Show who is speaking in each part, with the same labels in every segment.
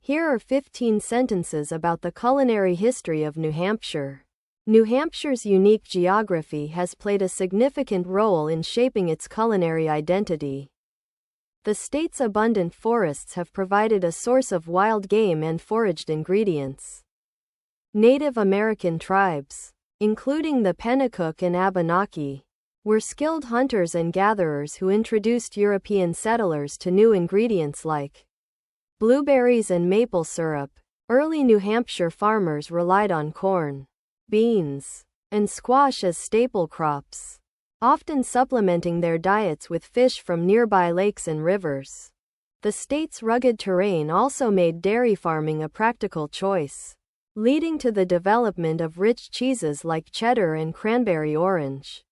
Speaker 1: Here are 15 sentences about the culinary history of New Hampshire. New Hampshire's unique geography has played a significant role in shaping its culinary identity. The state's abundant forests have provided a source of wild game and foraged ingredients. Native American tribes, including the Pennacook and Abenaki, were skilled hunters and gatherers who introduced European settlers to new ingredients like blueberries and maple syrup. Early New Hampshire farmers relied on corn, beans, and squash as staple crops, often supplementing their diets with fish from nearby lakes and rivers. The state's rugged terrain also made dairy farming a practical choice, leading to the development of rich cheeses like Cheddar and Cranberry Orange.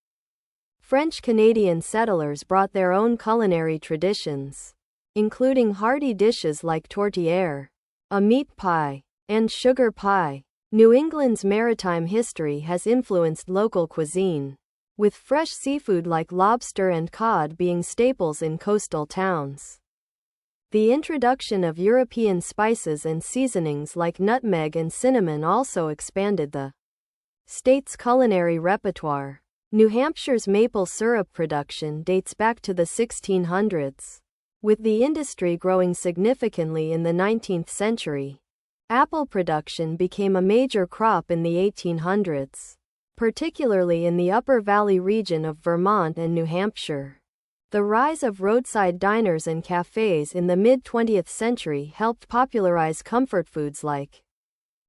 Speaker 1: French-Canadian settlers brought their own culinary traditions, including hearty dishes like tourtière, a meat pie, and sugar pie. New England's maritime history has influenced local cuisine, with fresh seafood like lobster and cod being staples in coastal towns. The introduction of European spices and seasonings like nutmeg and cinnamon also expanded the state's culinary repertoire. New Hampshire's maple syrup production dates back to the 1600s, with the industry growing significantly in the 19th century. Apple production became a major crop in the 1800s, particularly in the Upper Valley region of Vermont and New Hampshire. The rise of roadside diners and cafes in the mid-20th century helped popularize comfort foods like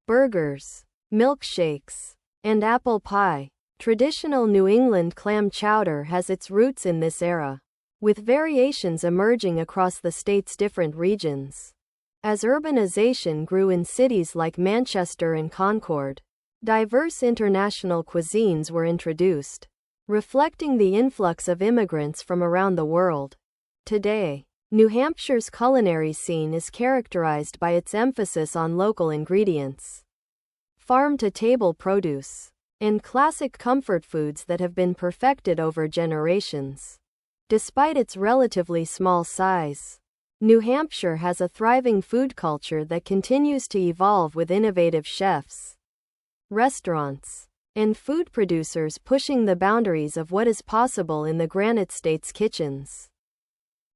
Speaker 1: burgers, milkshakes, and apple pie. Traditional New England clam chowder has its roots in this era, with variations emerging across the state's different regions. As urbanization grew in cities like Manchester and Concord, diverse international cuisines were introduced, reflecting the influx of immigrants from around the world. Today, New Hampshire's culinary scene is characterized by its emphasis on local ingredients, farm-to-table produce, and classic comfort foods that have been perfected over generations. Despite its relatively small size, New Hampshire has a thriving food culture that continues to evolve with innovative chefs, restaurants, and food producers pushing the boundaries of what is possible in the Granite State's kitchens.